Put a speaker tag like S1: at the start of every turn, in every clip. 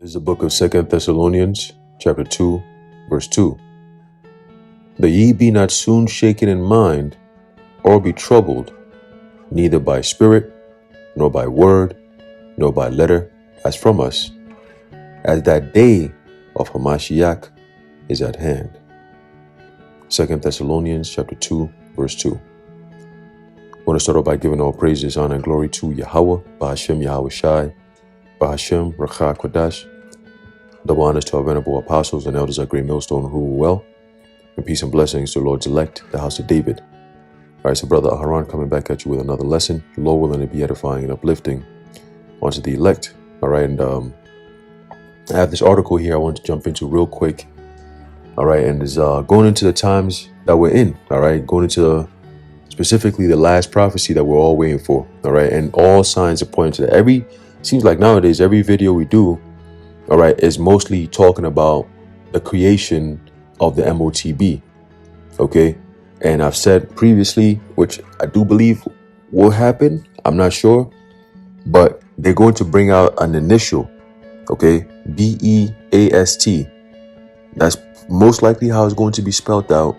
S1: This is the book of Second Thessalonians, chapter 2, verse 2. That ye be not soon shaken in mind, or be troubled, neither by spirit, nor by word, nor by letter, as from us, as that day of Hamashiach is at hand. Second Thessalonians, chapter 2, verse 2. I want to start off by giving all praises, honor, and glory to Yahweh, Bahashem Yahweh Shai, Bahashem Rakha Kodash. Double honors to our venerable apostles and elders of Great Millstone who rule well, and peace and blessings to Lord's elect, the house of David. All right, so Brother Aharon coming back at you with another lesson. Lord willing to be edifying and uplifting onto the elect. All right, and I have this article here I want to jump into real quick. All right, and is going into the times that we're in. All right, going into specifically the last prophecy that we're all waiting for. All right, and all signs are pointing to that. Seems like nowadays every video we do, all right, is mostly talking about the creation of the MOTB. Okay, and I've said previously, which I do believe will happen. I'm not sure, but they're going to bring out an initial. Okay, BEAST. That's most likely how it's going to be spelled out.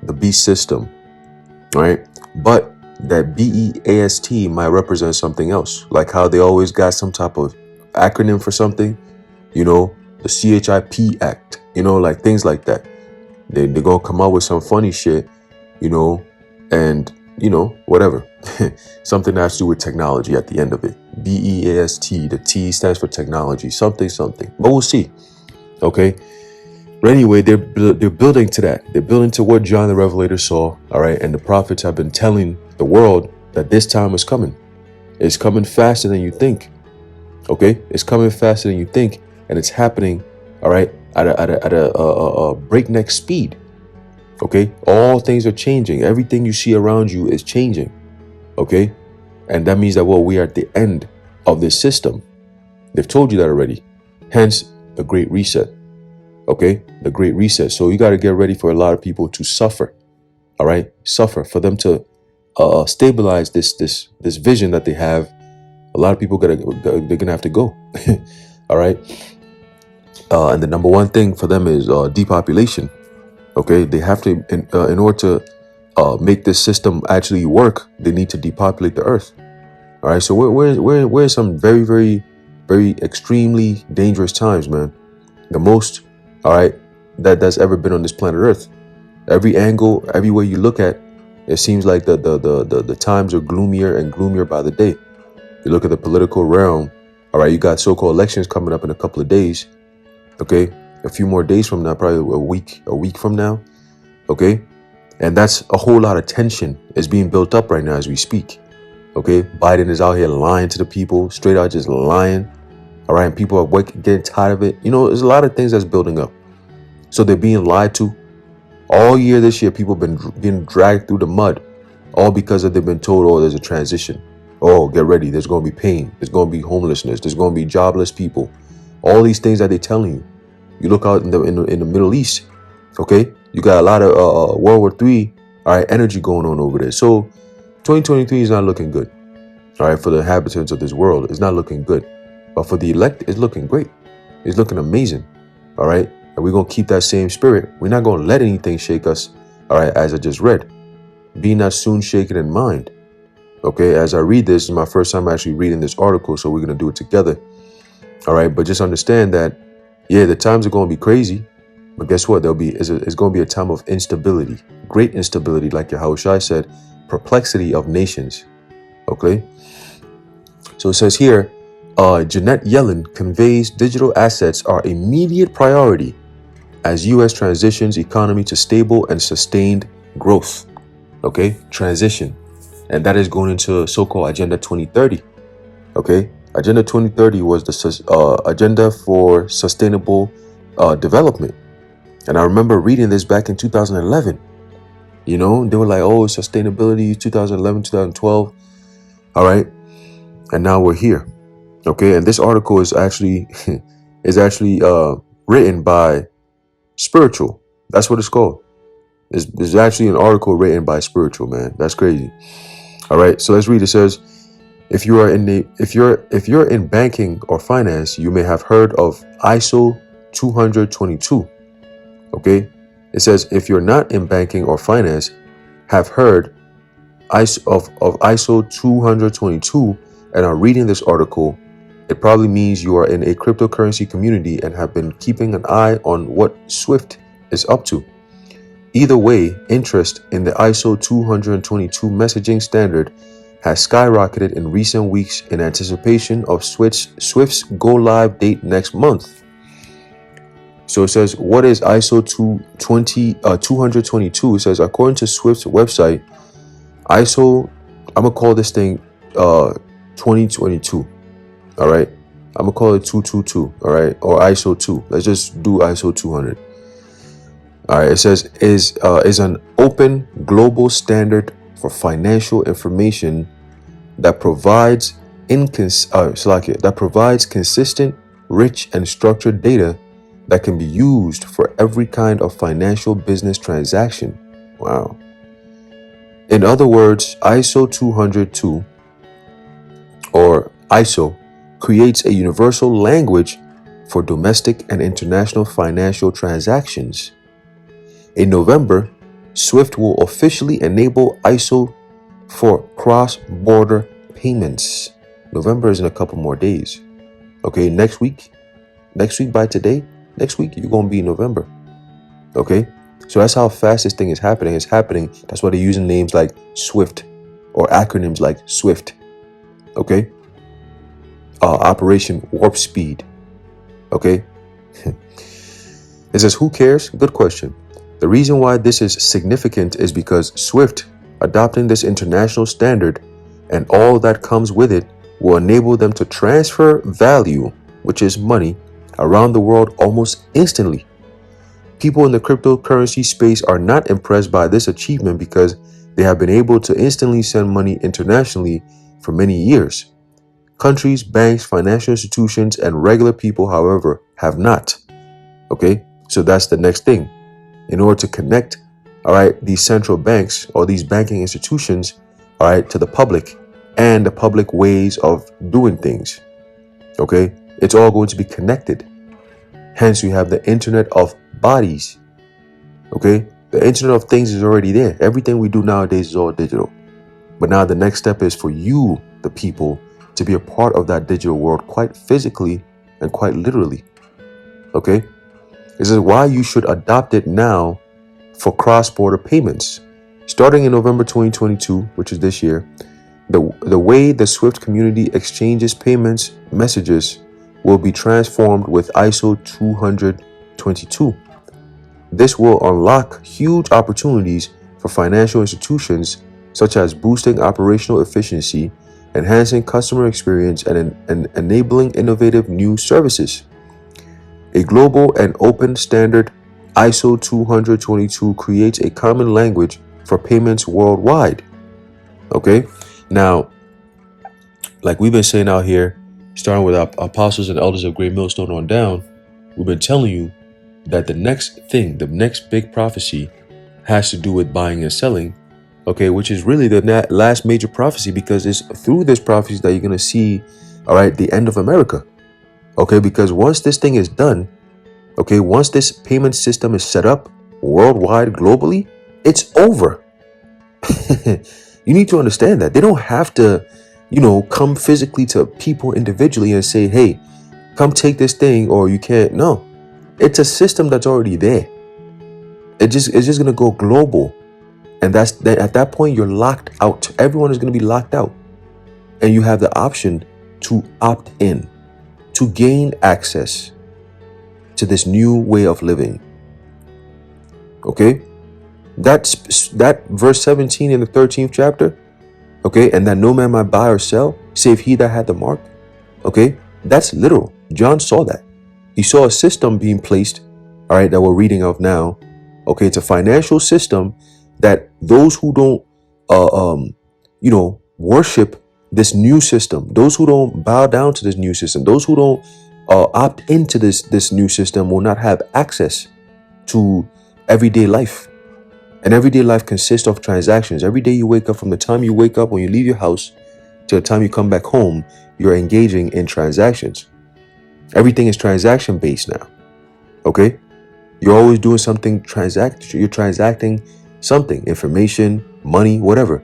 S1: The beast system. All right, but that BEAST might represent something else, like how they always got some type of acronym for something, you know, the CHIP Act, you know, like things like that. They're gonna come out with some funny shit, you know, and you know, whatever. Something that has to do with technology at the end of it. BEAST, the T stands for technology, something, but we'll see. Okay. But anyway, they're building to that. They're building to what John the Revelator saw. All right. And the prophets have been telling the world that this time is coming. It's coming faster than you think. Okay. It's coming faster than you think. And it's happening. All right. At a breakneck speed. Okay. All things are changing. Everything you see around you is changing. Okay. And that means that, well, we are at the end of this system. They've told you that already. Hence the Great Reset. Okay, the Great Reset. So you got to get ready for a lot of people to suffer. All right, suffer for them to stabilize this vision that they have. A lot of people they're gonna have to go. All right, and the number one thing for them is depopulation. Okay, they have to in order to make this system actually work, they need to depopulate the earth. All right, so we're in some very, very, very extremely dangerous times, man. The most. All right, that's ever been on this planet Earth. Every angle, everywhere you look at, it seems like the times are gloomier and gloomier by the day. You look at the political realm. All right, you got so-called elections coming up in a couple of days. Okay, a few more days from now, probably a week from now. Okay, and that's a whole lot of tension is being built up right now as we speak. Okay, Biden is out here lying to the people, straight out just lying. All right, and people are getting tired of it. You know, there's a lot of things that's building up. So they're being lied to. All year this year, people have been being dragged through the mud. All because they've been told, oh, there's a transition. Oh, get ready. There's going to be pain. There's going to be homelessness. There's going to be jobless people. All these things that they're telling you. You look out in the Middle East, okay? You got a lot of World War III, all right, energy going on over there. So 2023 is not looking good, all right, for the inhabitants of this world. It's not looking good. But for the elect, it's looking great. It's looking amazing. All right. And we're going to keep that same spirit. We're not going to let anything shake us. All right. As I just read, be not soon shaken in mind. Okay. As I read this is my first time actually reading this article. So we're going to do it together. All right. But just understand that, yeah, the times are going to be crazy. But guess what? It's going to be a time of instability, great instability. Like Yahushua said, perplexity of nations. Okay. So it says here, Janet Yellen conveys digital assets are immediate priority as U.S. transitions economy to stable and sustained growth. Okay, transition. And that is going into so-called Agenda 2030. Okay, Agenda 2030 was the agenda for sustainable development. And I remember reading this back in 2011. You know, they were like, oh, sustainability 2011, 2012. All right. And now we're here. Okay, and this article is actually written by Spiritual. That's what it's called. It's actually an article written by Spiritual, man. That's crazy. All right, so let's read. It says, If you are in the if you're in banking or finance, you may have heard of ISO 222. Okay, it says if you're not in banking or finance, have heard of ISO 222 and are reading this article, it probably means you are in a cryptocurrency community and have been keeping an eye on what SWIFT is up to. Either way, interest in the ISO 222 messaging standard has skyrocketed in recent weeks in anticipation of Swift's go live date next month. So it says, what is ISO 222? It says, according to Swift's website, ISO, I'm going to call this thing 2022. All right. I'm going to call it 222. All right. Or ISO 2. Let's just do ISO 200. All right. It says, is an open global standard for financial information that provides consistent, rich, and structured data that can be used for every kind of financial business transaction. Wow. In other words, ISO 202 or ISO creates a universal language for domestic and international financial transactions. In November, SWIFT will officially enable ISO for cross-border payments. November is in a couple more days. Okay, next week by today, next week you're going to be in November. Okay, so that's how fast this thing is happening. It's happening. That's why they're using names like SWIFT or acronyms like SWIFT. Okay, Operation Warp Speed. Okay, it says, who cares? Good question. The reason why this is significant is because SWIFT adopting this international standard and all that comes with it will enable them to transfer value, which is money, around the world almost instantly. People in the cryptocurrency space are not impressed by this achievement because they have been able to instantly send money internationally for many years. Countries, banks, financial institutions, and regular people, however, have not. Okay, so that's the next thing. In order to connect, all right, these central banks or these banking institutions, all right, to the public and the public ways of doing things. Okay, it's all going to be connected. Hence, we have the Internet of Bodies. Okay, the Internet of Things is already there. Everything we do nowadays is all digital. But now the next step is for you, the people, to be a part of that digital world quite physically and quite literally. Okay, this is why you should adopt it now for cross-border payments. Starting in November 2022, which is this year, the way the SWIFT community exchanges payments messages will be transformed with ISO 222. This will unlock huge opportunities for financial institutions, such as boosting operational efficiency, enhancing customer experience, and enabling innovative new services. A global and open standard, ISO 222, creates a common language for payments worldwide. Okay, now, like we've been saying out here, starting with our apostles and elders of Great Millstone on down, we've been telling you that the next thing, the next big prophecy, has to do with buying and selling. Okay, which is really the last major prophecy, because it's through this prophecy that you're going to see, all right, the end of America. Okay, because once this thing is done, okay, once this payment system is set up worldwide, globally, it's over. You need to understand that. They don't have to, come physically to people individually and say, hey, come take this thing or you can't. No, it's a system that's already there. It's just going to go global. And at that point, you're locked out. Everyone is going to be locked out. And you have the option to opt in, to gain access to this new way of living. Okay? That verse 17 in the 13th chapter, okay, and that no man might buy or sell, save he that had the mark, okay, that's literal. John saw that. He saw a system being placed, all right, that we're reading of now. Okay, it's a financial system that those who don't, worship this new system, those who don't bow down to this new system, those who don't opt into this new system will not have access to everyday life. And everyday life consists of transactions. Every day you wake up, from the time you wake up, when you leave your house, to the time you come back home, you're engaging in transactions. Everything is transaction based now. Okay? You're always doing something you're transacting something, information, money, whatever.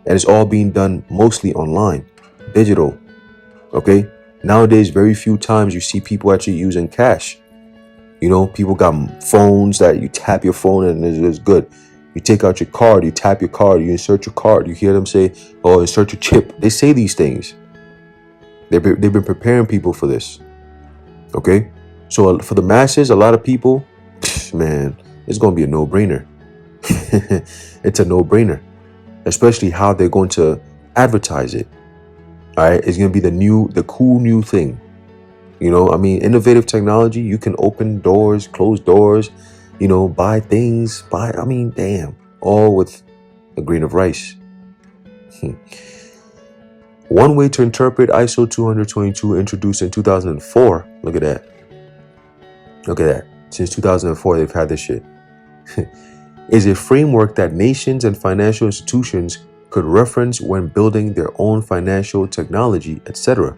S1: And it's all being done mostly online, digital. Okay? Nowadays, very few times you see people actually using cash. You know, people got phones that you tap your phone and it's good. You take out your card, you tap your card, you insert your card. You hear them say, oh, insert your chip. They say these things. They've been preparing people for this. Okay? So for the masses, a lot of people, man, it's going to be a no-brainer. It's a no-brainer. Especially how they're going to advertise it. All right? It's going to be the cool new thing. You know, I mean, innovative technology, you can open doors, close doors, you know, buy things, damn, all with a grain of rice. One way to interpret ISO 20022 introduced in 2004, look at that. Look at that. Since 2004, they've had this shit. Is a framework that nations and financial institutions could reference when building their own financial technology, etc.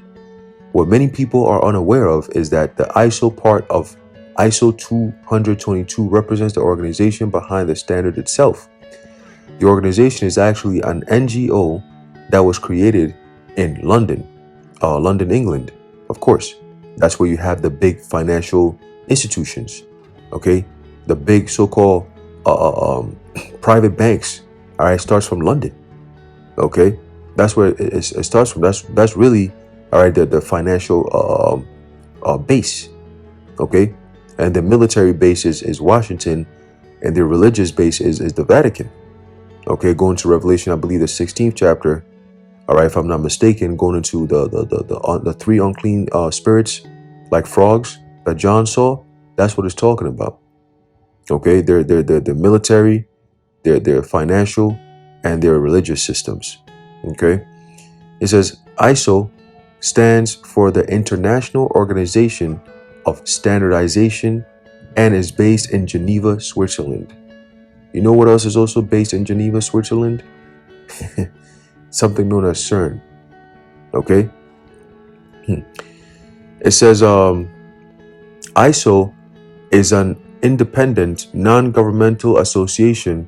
S1: What many people are unaware of is that the ISO part of ISO 20022 represents the organization behind the standard itself. The organization is actually an NGO that was created in London, England, of course. That's where you have the big financial institutions, okay? The big so-called private banks, all right, starts from London, okay? That's where it starts from. That's really, all right, the financial base, okay? And the military base is Washington, and the religious base is the Vatican, okay? Going to Revelation, I believe the 16th chapter, all right, if I'm not mistaken, going into the three unclean spirits like frogs that John saw, that's what it's talking about. Okay, they're the military, they're financial, and their religious systems. Okay, it says ISO stands for the International Organization of Standardization and is based in Geneva, Switzerland. You know what else is also based in Geneva, Switzerland? Something known as CERN. Okay, it says ISO is an independent, non-governmental association,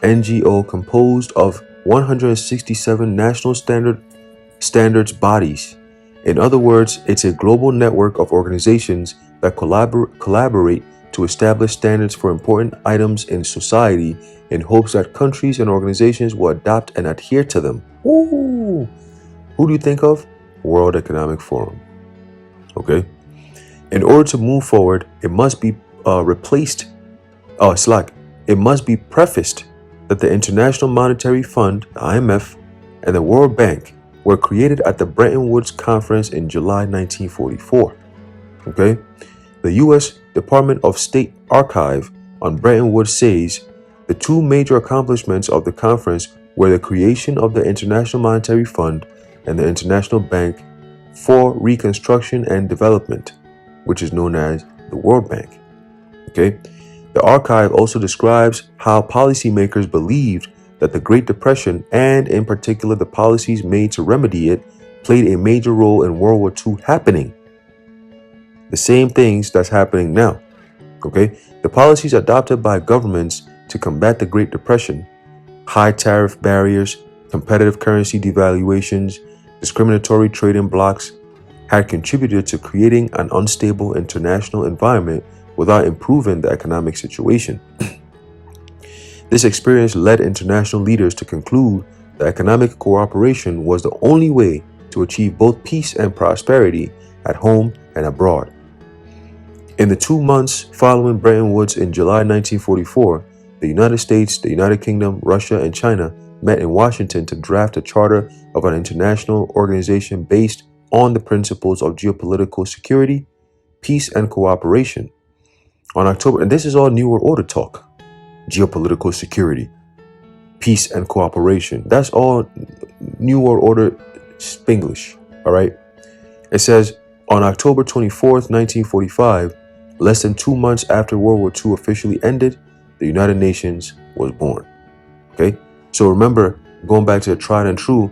S1: NGO, composed of 167 national standards bodies. In other words, it's a global network of organizations that collaborate to establish standards for important items in society in hopes that countries and organizations will adopt and adhere to them. Ooh. Who do you think of? World Economic Forum. Okay. In order to move forward, it must be it must be prefaced that the International Monetary Fund, the IMF, and the World Bank were created at the Bretton Woods Conference in July 1944. Okay? The U.S. Department of State Archive on Bretton Woods says the two major accomplishments of the conference were the creation of the International Monetary Fund and the International Bank for Reconstruction and Development, which is known as the World Bank. Okay? The archive also describes how policymakers believed that the Great Depression, and in particular the policies made to remedy it, played a major role in World War II happening. The same things that's happening now. Okay? The policies adopted by governments to combat the Great Depression, high tariff barriers, competitive currency devaluations, discriminatory trading blocks, had contributed to creating an unstable international environment without improving the economic situation. This experience led international leaders to conclude that economic cooperation was the only way to achieve both peace and prosperity at home and abroad. In the 2 months following Bretton Woods in July 1944, the United States, the United Kingdom, Russia, and China met in Washington to draft a charter of an international organization based on the principles of geopolitical security, peace, and cooperation. On October, and this is all New World Order talk, geopolitical security, peace, and cooperation. That's all New World Order Spanglish, all right? It says, on October 24th, 1945, less than 2 months after World War II officially ended, the United Nations was born, okay? So remember, going back to the tried and true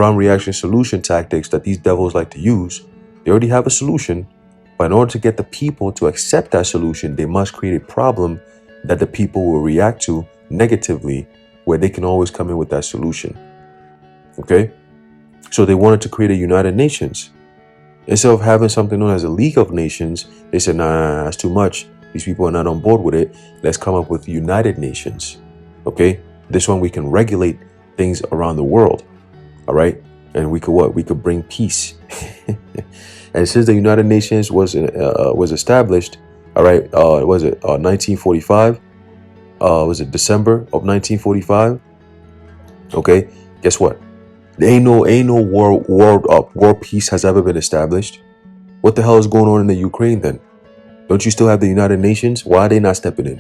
S1: prompt reaction solution tactics that these devils like to use. They already have a solution, but in order to get the people to accept that solution, they must create a problem that the people will react to negatively, where they can always come in with that solution. Okay? So they wanted to create a United Nations. Instead of having something known as a League of Nations, they said, nah, that's too much. These people are not on board with it. Let's come up with United Nations. Okay? This one we can regulate things around the world. All right? And we could what? We could bring peace. And since the United Nations was established, all right, was it 1945? Was it December of 1945? Okay, guess what? There ain't no world peace has ever been established. What the hell is going on in the Ukraine then? Don't you still have the United Nations? Why are they not stepping in?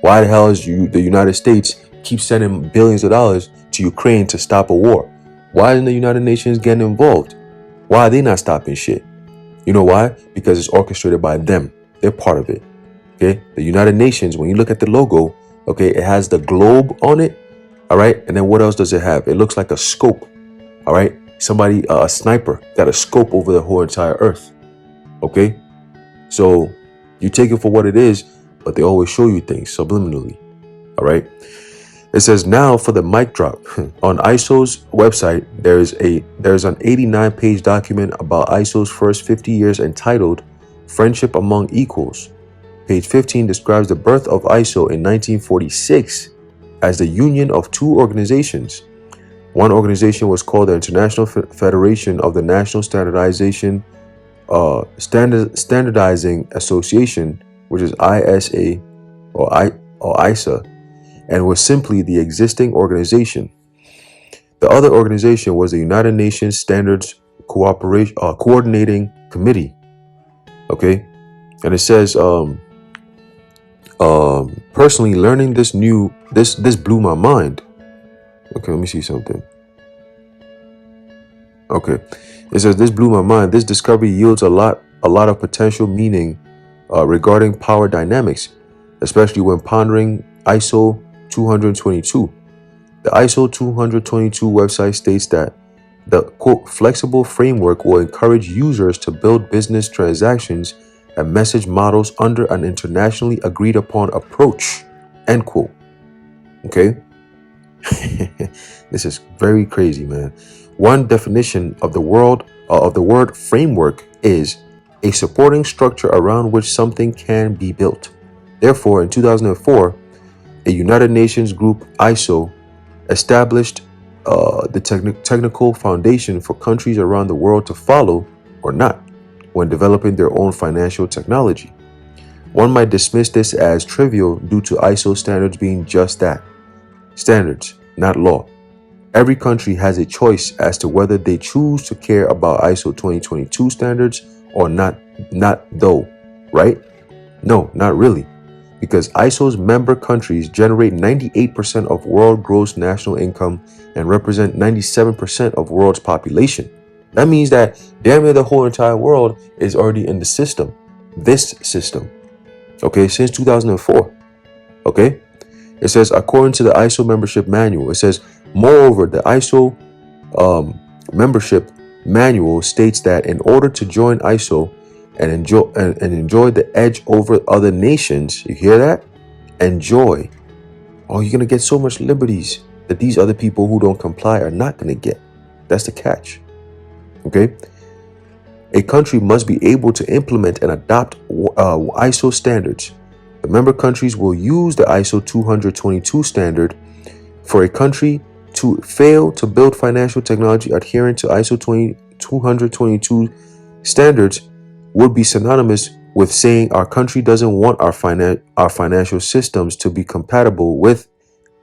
S1: Why the hell is the United States keep sending billions of dollars to Ukraine to stop a war? Why isn't the United Nations getting involved? Why are they not stopping shit? You know why? Because it's orchestrated by them. They're part of it. Okay? The United Nations, when you look at the logo, okay, it has the globe on it. All right? And then what else does it have? It looks like a scope. All right? Somebody, a sniper, got a scope over the whole entire earth. Okay? So you take it for what it is, but they always show you things subliminally. All right? It says now for the mic drop. On ISO's website, there's an 89-page document about ISO's first 50 years entitled Friendship Among Equals. Page 15 describes the birth of ISO in 1946 as the union of two organizations. One organization was called the International Federation of the National Standardizing Association, which is ISA or ISA, and was simply the existing organization. The other organization was the United Nations Standards Coordinating Committee. Okay, and it says, personally learning this blew my mind. Okay, let me see something. Okay, it says this blew my mind. This discovery yields a lot of potential meaning regarding power dynamics, especially when pondering ISO 222. The ISO 222 website states that the quote flexible framework will encourage users to build business transactions and message models under an internationally agreed upon approach, end quote. Okay. This is very crazy, man. One definition of the word framework is a supporting structure around which something can be built. Therefore, in 2004, a United Nations group, ISO, established the technical foundation for countries around the world to follow or not when developing their own financial technology. One might dismiss this as trivial due to ISO standards being just that, standards, not law. Every country has a choice as to whether they choose to care about ISO 2022 standards or not though, right? No, not really. Because ISO's member countries generate 98% of world gross national income and represent 97% of world's population. That means that damn near the whole entire world is already in the system. This system. Okay, since 2004. Okay? It says, according to the ISO membership manual, it says, moreover, the ISO membership manual states that in order to join ISO and enjoy the edge over other nations, you hear that? Enjoy. Oh, you're going to get so much liberties that these other people who don't comply are not going to get. That's the catch. Okay? A country must be able to implement and adopt ISO standards. The member countries will use the ISO 222 standard. For a country to fail to build financial technology adherent to ISO 222 standards would be synonymous with saying our country doesn't want our financial systems to be compatible with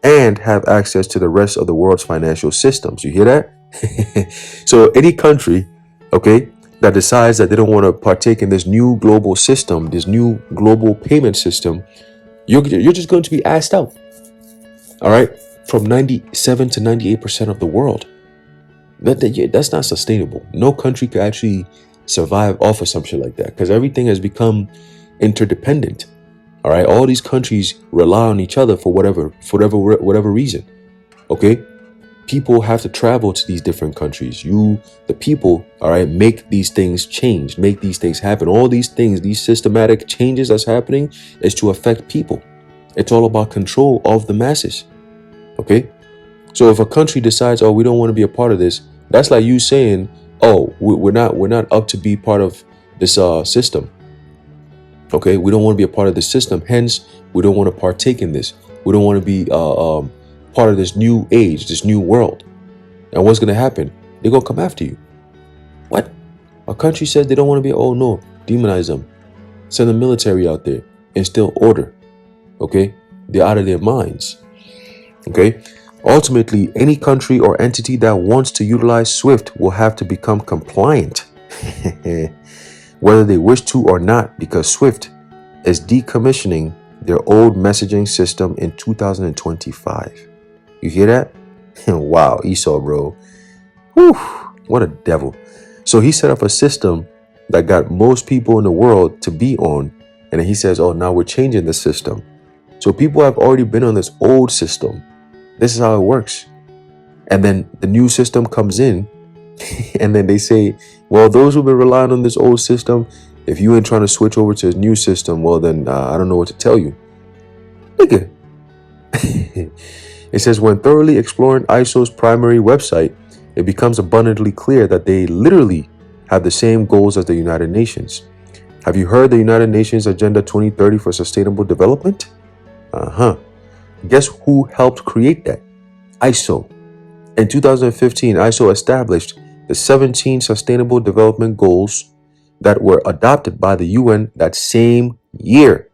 S1: and have access to the rest of the world's financial systems. You hear that? So any country, okay, that decides that they don't want to partake in this new global system, this new global payment system, you're just going to be asked out. All right, from 97 to 98% of the world. That's not sustainable. No country could actually survive off of some shit like that because everything has become interdependent. All right, all these countries rely on each other for whatever reason. Okay, People have to travel to these different countries. The people, all right, make these things change, make these things happen. All these things, these systematic changes that's happening is to affect people. It's all about control of the masses. Okay. So if a country decides, oh, we don't want to be a part of this, that's like you saying, oh, we're not up to be part of this system. Okay, we don't want to be a part of this system. Hence, we don't want to partake in this. We don't want to be part of this new age, this new world. And what's going to happen? They're going to come after you. What? A country says they don't want to be, oh no, demonize them. Send the military out there. Instill order. Okay? They're out of their minds. Okay? Ultimately, any country or entity that wants to utilize SWIFT will have to become compliant, whether they wish to or not, because SWIFT is decommissioning their old messaging system in 2025. You hear that? Wow, Esau, bro. Whew, what a devil. So he set up a system that got most people in the world to be on, and then he says, oh, now we're changing the system. So people have already been on this old system. This is how it works. And then the new system comes in and then they say, well, those who've been relying on this old system, if you ain't trying to switch over to a new system, well, then I don't know what to tell you. Nigga. It says, when thoroughly exploring ISO's primary website, it becomes abundantly clear that they literally have the same goals as the United Nations. Have you heard the United Nations Agenda 2030 for Sustainable Development? Guess who helped create that? ISO. In 2015, ISO established the 17 Sustainable Development Goals that were adopted by the UN that same year.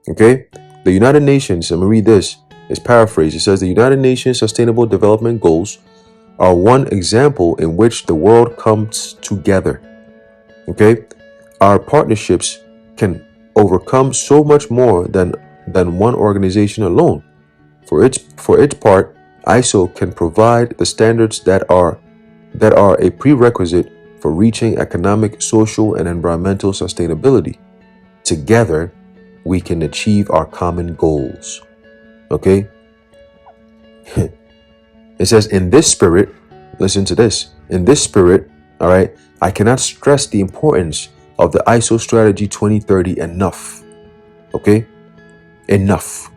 S1: Okay? The United Nations, let me read this. It's paraphrased. It says the United Nations Sustainable Development Goals are one example in which the world comes together. Okay? Our partnerships can overcome so much more than one organization alone. For its part, ISO can provide the standards that are a prerequisite for reaching economic, social, and environmental sustainability. Together, we can achieve our common goals. Okay? It says, in this spirit, listen to this. In this spirit, all right, I cannot stress the importance of the ISO Strategy 2030 enough. Okay? Enough.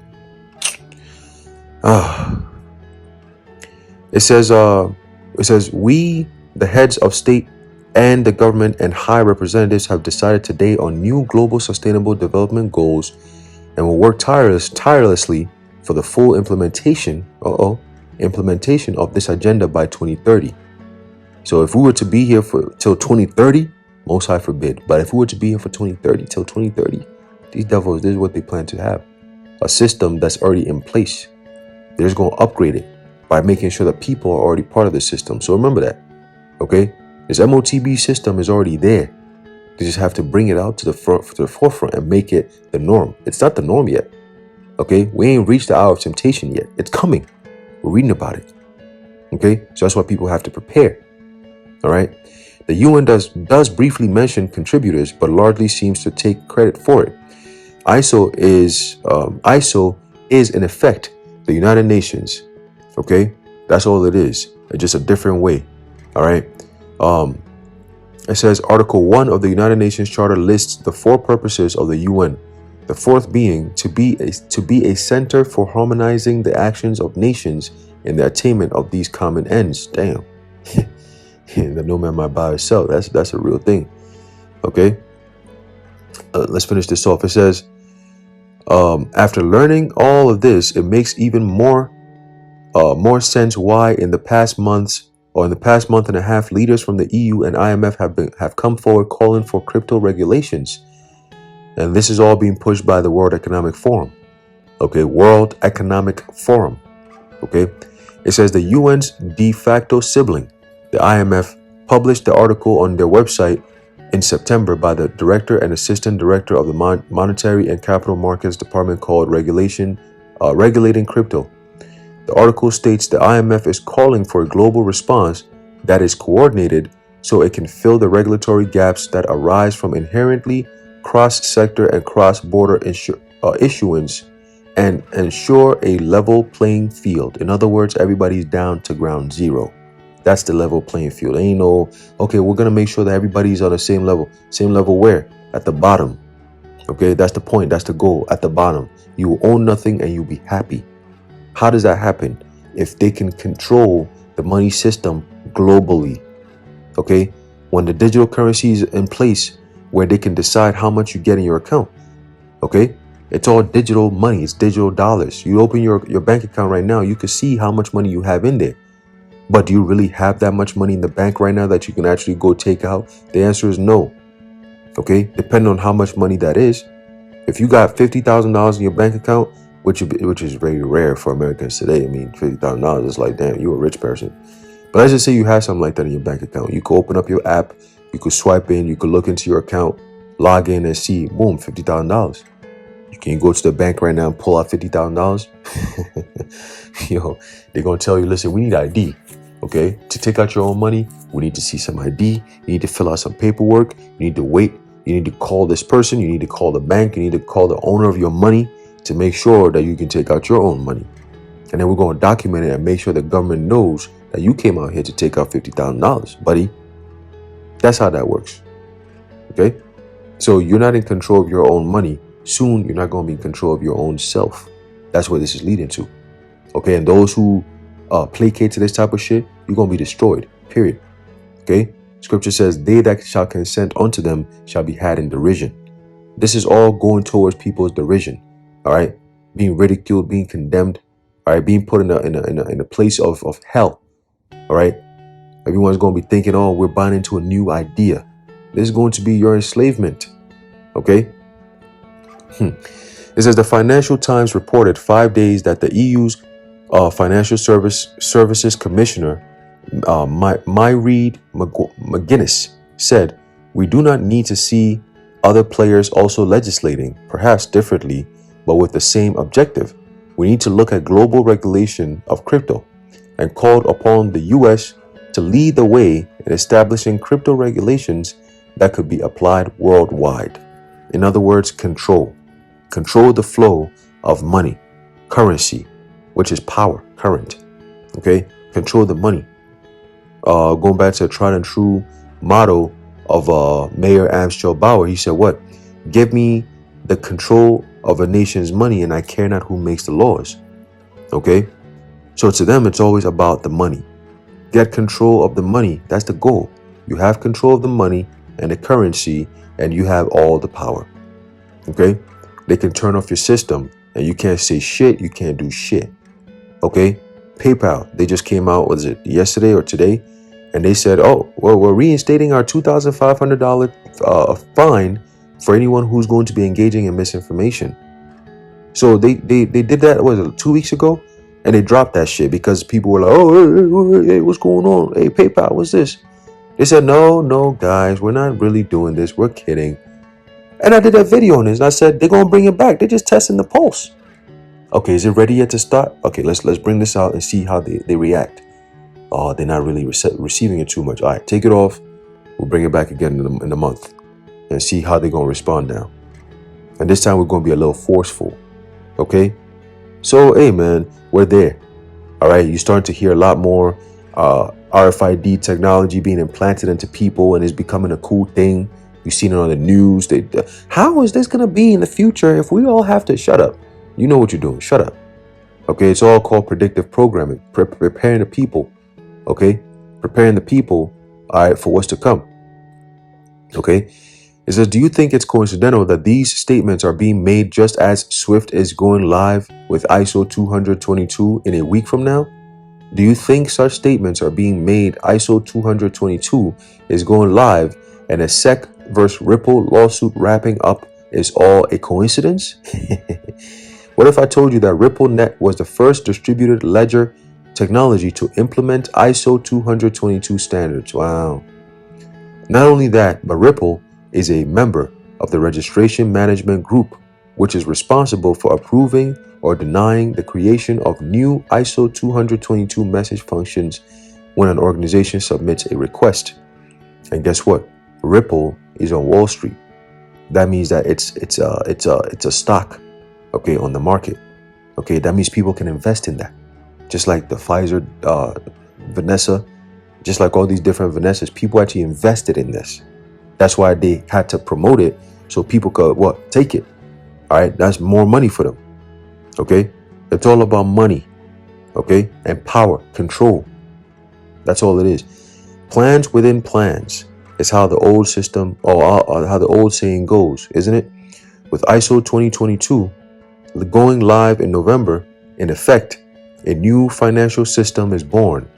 S1: It says we, the heads of state and the government and high representatives, have decided today on new global sustainable development goals and will work tirelessly for the full implementation of this agenda by 2030. So if we were to be here till 2030, most high forbid, but if we were to be here for 2030 till 2030, these devils, this is what they plan to have. A system that's already in place. They're just going to upgrade it by making sure that people are already part of the system. So remember that, okay? This MOTB system is already there. They just have to bring it out to the forefront and make it the norm. It's not the norm yet, okay? We ain't reached the hour of temptation yet. It's coming. We're reading about it, okay? So that's why people have to prepare, all right? The UN does briefly mention contributors, but largely seems to take credit for it. ISO is in effect the United Nations. Okay, that's all it is. It's just a different way. All right. It says Article 1 of the United Nations Charter lists the 4 purposes of the UN. The 4th being to be a center for harmonizing the actions of nations in the attainment of these common ends. Damn. The no man might by itself. That's a real thing. Okay. Let's finish this off. It says, after learning all of this, it makes even more sense why in the past month and a half, leaders from the EU and IMF have come forward calling for crypto regulations, and this is all being pushed by the World Economic Forum. Okay, World Economic Forum. Okay, it says the UN's de facto sibling, the IMF, published the article on their website in September by the director and assistant director of the Monetary and Capital Markets Department called Regulating Crypto. The article states the IMF is calling for a global response that is coordinated so it can fill the regulatory gaps that arise from inherently cross-sector and cross-border issuance and ensure a level playing field. In other words, everybody's down to ground zero. That's the level playing field. Ain't no, okay, we're going to make sure that everybody's on the same level. Same level where? At the bottom. Okay, that's the point. That's the goal. At the bottom. You will own nothing and you'll be happy. How does that happen? If they can control the money system globally. Okay, when the digital currency is in place where they can decide how much you get in your account. Okay, it's all digital money. It's digital dollars. You open your bank account right now, you can see how much money you have in there. But do you really have that much money in the bank right now that you can actually go take out? The answer is no. Okay, depending on how much money that is. If you got $50,000 in your bank account, which is very rare for Americans today. I mean, $50,000 is like, damn, you're a rich person. But let's just say you have something like that in your bank account. You could open up your app, you could swipe in, you could look into your account, log in and see, boom, $50,000. You can go to the bank right now and pull out $50,000. Yo, they're going to tell you, listen, we need ID. Okay, to take out your own money, we need to see some ID. You need to fill out some paperwork. You need to wait. You need to call this person. You need to call the bank. You need to call the owner of your money to make sure that you can take out your own money. And then we're going to document it and make sure the government knows that you came out here to take out $50,000, buddy. That's how that works. Okay, so you're not in control of your own money. Soon, you're not going to be in control of your own self. That's what this is leading to. Okay, and those who placate to this type of shit, you're going to be destroyed, period. Okay, scripture says, they that shall consent unto them shall be had in derision. This is all going towards people's derision. All right, being ridiculed, being condemned, all right, being put in a place of hell. All right, everyone's going to be thinking, oh, we're buying into a new idea. This is going to be your enslavement. Okay. It says the Financial Times reported 5 days that the EU's Financial Services Commissioner, Mairead McGuinness, said, we do not need to see other players also legislating, perhaps differently, but with the same objective. We need to look at global regulation of crypto, and called upon the U.S. to lead the way in establishing crypto regulations that could be applied worldwide. In other words, control the flow of money, currency, which is power, current. Okay, control the money. Going back to a tried and true motto of Mayor Amschel Bauer, he said, what? Give me the control of a nation's money and I care not who makes the laws. Okay, so to them, it's always about the money. Get control of the money. That's the goal. You have control of the money and the currency, and you have all the power. Okay, they can turn off your system and you can't say shit. You can't do shit. Okay, PayPal, they just came out, was it yesterday or today? And they said, oh, well, we're reinstating our $2,500 fine for anyone who's going to be engaging in misinformation. So they did that, was it 2 weeks ago? And they dropped that shit because people were like, oh, hey, what's going on? Hey, PayPal, what's this? They said, no, guys, we're not really doing this. We're kidding. And I did a video on this and I said, they're going to bring it back. They're just testing the pulse. Okay, is it ready yet to start? Okay, let's bring this out and see how they react. Oh, they're not really receiving it too much. All right, take it off. We'll bring it back again in a month and see how they're going to respond now. And this time we're going to be a little forceful. Okay? So, hey, man, we're there. All right, you're starting to hear a lot more RFID technology being implanted into people, and it's becoming a cool thing. You've seen it on the news. How is this going to be in the future if we all have to shut up? You know what you're doing. Shut up. Okay, it's all called predictive programming, preparing the people. Okay, preparing the people, all right, for what's to come. Okay, it says, do you think it's coincidental that these statements are being made just as Swift is going live with ISO 222 in a week from now? Do you think such statements are being made? ISO 222 is going live and a SEC versus Ripple lawsuit wrapping up is all a coincidence? What if I told you that RippleNet was the first distributed ledger technology to implement ISO 222 standards? Wow. Not only that, but Ripple is a member of the Registration Management Group, which is responsible for approving or denying the creation of new ISO 222 message functions when an organization submits a request. And guess what? Ripple is on Wall Street. That means that it's a stock, okay, on the market. Okay, that means people can invest in that. Just like the Pfizer, Vanessa, just like all these different Vanessas, people actually invested in this. That's why they had to promote it so people could take it. All right, that's more money for them. Okay, it's all about money. Okay, and power, control. That's all it is. Plans within plans is how the old system, or how the old saying goes, isn't it? With ISO 2022 going live in November, in effect, a new financial system is born,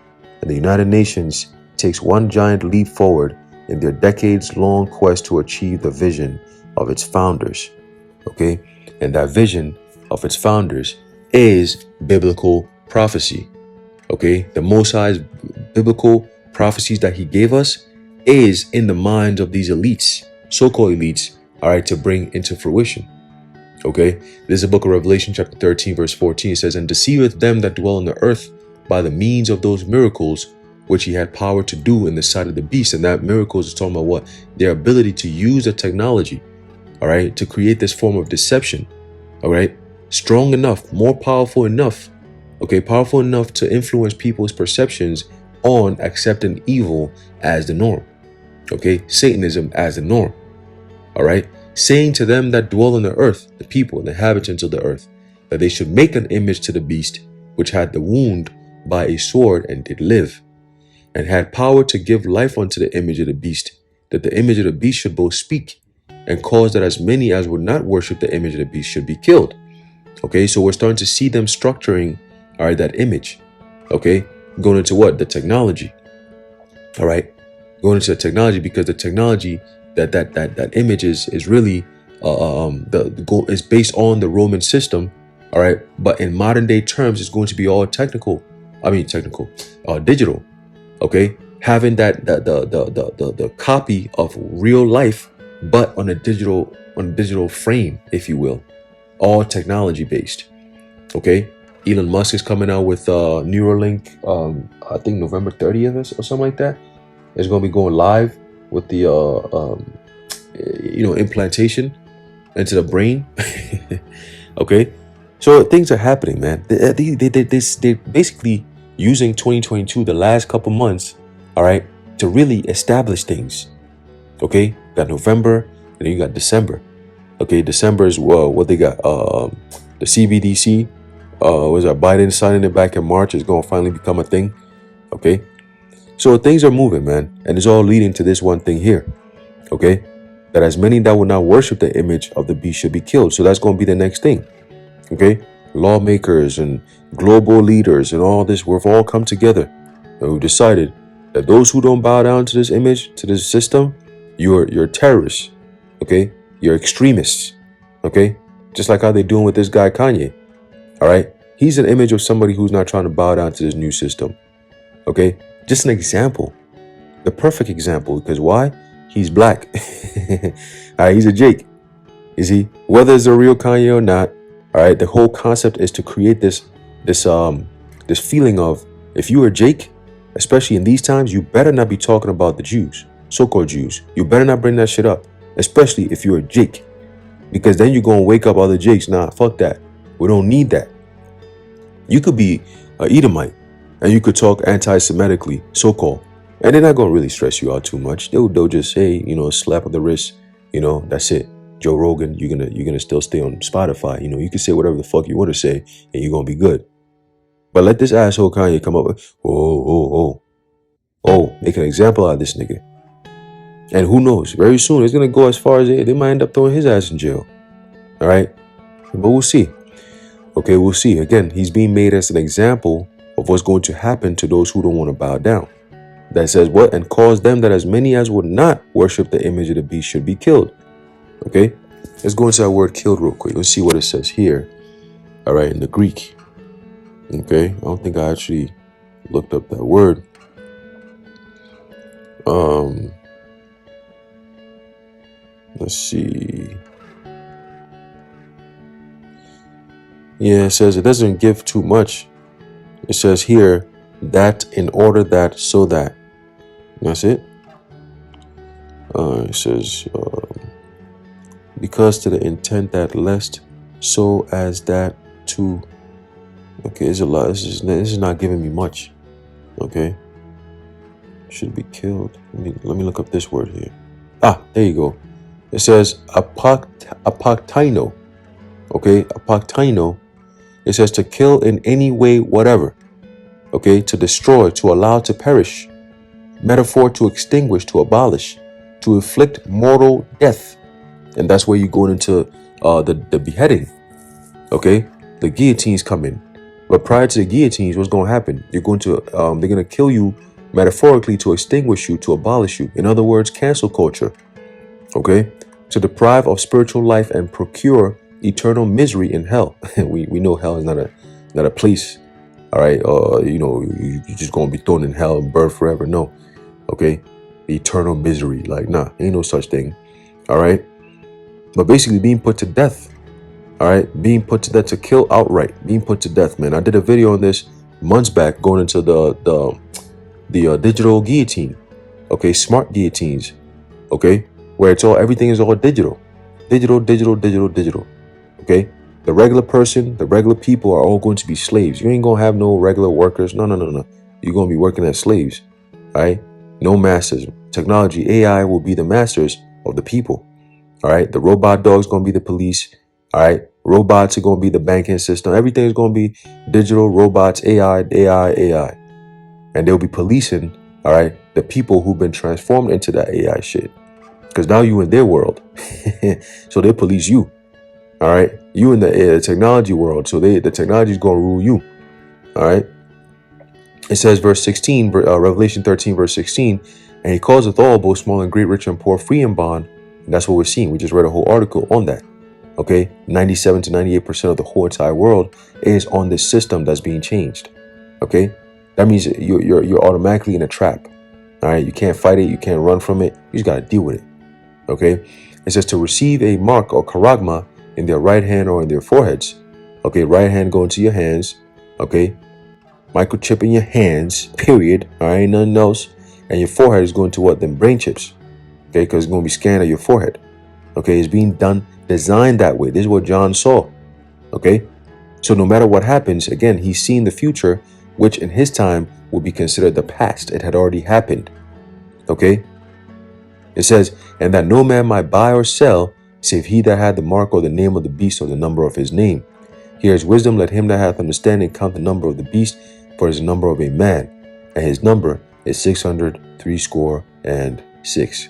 S1: and the United Nations takes one giant leap forward in their decades-long quest to achieve the vision of its founders. Okay, and that vision of its founders is biblical prophecy. Okay, the Most High's biblical prophecies that he gave us is in the minds of these elites, so-called elites, all right, to bring into fruition. Okay, this is the book of Revelation chapter 13 verse 14. It says, and deceiveth them that dwell on the earth by the means of those miracles which he had power to do in the sight of the beast. And that miracles is talking about what? Their ability to use the technology, all right, to create this form of deception, all right, strong enough, more powerful enough, okay, powerful enough to influence people's perceptions on accepting evil as the norm, okay, Satanism as the norm, all right, saying to them that dwell on the earth, the people, the inhabitants of the earth, that they should make an image to the beast, which had the wound by a sword and did live, and had power to give life unto the image of the beast, that the image of the beast should both speak, and cause that as many as would not worship the image of the beast should be killed. Okay, so we're starting to see them structuring, all right, that image. Okay, going into what? The technology. All right, going into the technology, because the technology that image is really the goal is based on the Roman system. All right, but in modern day terms, it's going to be all technical. Digital. Okay, having the copy of real life, but on a digital frame, if you will, all technology based. Okay, Elon Musk is coming out with Neuralink. I think November 30th or something like that. It's going to be going live with the implantation into the brain. Okay, so things are happening, man. They basically using 2022, the last couple months, all right, to really establish things. Okay, you got November, and then you got December. Okay, December is what they got. The CBDC, was that Biden signing it back in March, is going to finally become a thing. Okay, so things are moving, man, and it's all leading to this one thing here. Okay, that as many that will not worship the image of the beast should be killed. So that's going to be the next thing. Okay, lawmakers and global leaders and all this, we've all come together and we decided that those who don't bow down to this image, to this system, you're terrorists. Okay, you're extremists. Okay, just like how they're doing with this guy Kanye. All right, he's an image of somebody who's not trying to bow down to this new system. Okay, just an example, the perfect example, because why? He's black. All right, he's a Jake. You see, whether it's a real Kanye or not, all right, the whole concept is to create this feeling of, if you are Jake, especially in these times, you better not be talking about the Jews, so-called Jews. You better not bring that shit up, especially if you're a Jake, because then you're going to wake up other Jakes. Nah, fuck that. We don't need that. You could be an Edomite and you could talk anti-Semitically, so-called, and they're not going to really stress you out too much. They'll just say, slap on the wrist, that's it. Joe Rogan, you're gonna still stay on Spotify. You can say whatever the fuck you want to say and you're gonna be good. But let this asshole Kanye come up with, make an example out of this nigga. And who knows, very soon it's gonna go as far as they might end up throwing his ass in jail. All right, but we'll see. Okay, we'll see. Again, he's being made as an example of what's going to happen to those who don't want to bow down. That says what? And cause them that as many as would not worship the image of the beast should be killed. Okay, let's go into that word killed real quick. Let's see what it says here. All right, in the Greek. Okay, I don't think I actually looked up that word. Let's see. Yeah, it says it doesn't give too much. It says here that, in order that, so that. That's it. It says because to the intent that lest, so as that, to Okay, it's a lot. This is not giving me much. Okay. Should be killed. Let me look up this word here. Ah, there you go. It says apoctino. Okay, apoctino. It says to kill in any way, whatever. Okay, to destroy, to allow to perish. Metaphor, to extinguish, to abolish, to inflict mortal death. And that's where you're going into the beheading. Okay, the guillotines come in. But prior to the guillotines, what's going to happen? They're going to kill you metaphorically to extinguish you, to abolish you. In other words, cancel culture. Okay, to deprive of spiritual life and procure eternal misery in hell. we know hell is not a place. All right, you're just gonna be thrown in hell and burn forever. No, okay, eternal misery. Like, nah, ain't no such thing. All right, but basically being put to death. All right, being put to death, to kill outright, being put to death, man. I did a video on this months back, going into the digital guillotine. Okay, smart guillotines. Okay, where everything is all digital. Okay, the regular person, the regular people are all going to be slaves. You ain't gonna have no regular workers. No. You're gonna be working as slaves. All right, no masters. Technology, AI will be the masters of the people. All right, the robot dog's gonna be the police. All right, robots are gonna be the banking system. Everything is gonna be digital, robots, AI, and they'll be policing. All right, the people who've been transformed into that AI shit. Because now you in their world, so they police you. All right, you in the technology world, so the technology is gonna rule you. All right. It says, verse 16, Revelation 13, verse 16, and he causeth all, both small and great, rich and poor, free and bond. And that's what we're seeing. We just read a whole article on that. Okay, 97 to 98% of the whole entire world is on this system that's being changed. Okay, that means you're automatically in a trap. All right, you can't fight it, you can't run from it. You just gotta deal with it. Okay, it says to receive a mark or charagma in their right hand or in their foreheads. Okay, right hand going to your hands. Okay, microchip in your hands. Period. All right, nothing else. And your forehead is going to what? Them brain chips. Okay, because it's going to be scanned at your forehead. Okay, it's being designed that way. This is what John saw. Okay, so no matter what happens, again, he's seen the future, which in his time will be considered the past. It had already happened. Okay, it says, and that no man might buy or sell, save he that had the mark or the name of the beast or the number of his name. Here is wisdom. Let him that hath understanding count the number of the beast, for it is the number of a man, and his number is 666.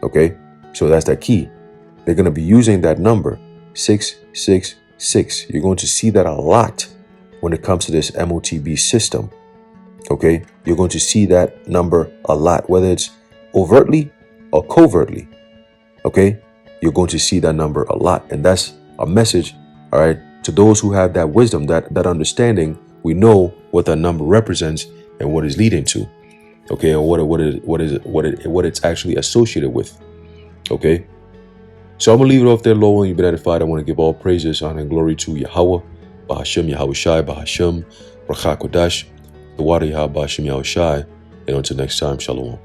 S1: Okay, so that's that key. They're going to be using that number 666. You're going to see that a lot when it comes to this MOTB system. Okay, you're going to see that number a lot, whether it's overtly or covertly. Okay, you're going to see that number a lot, and that's a message, all right, to those who have that wisdom, that understanding. We know what that number represents and what it's leading to. Okay, or what it's actually associated with. Okay, so I'm gonna leave it off there low, and you've been edified. I want to give all praises, honor, and glory to Yahweh, Bahashem, Yahweh Shai, Bahashem, Rakha Kodash, the Water Yahweh, Bahashem, Yahweh Shai, and until next time, Shalom.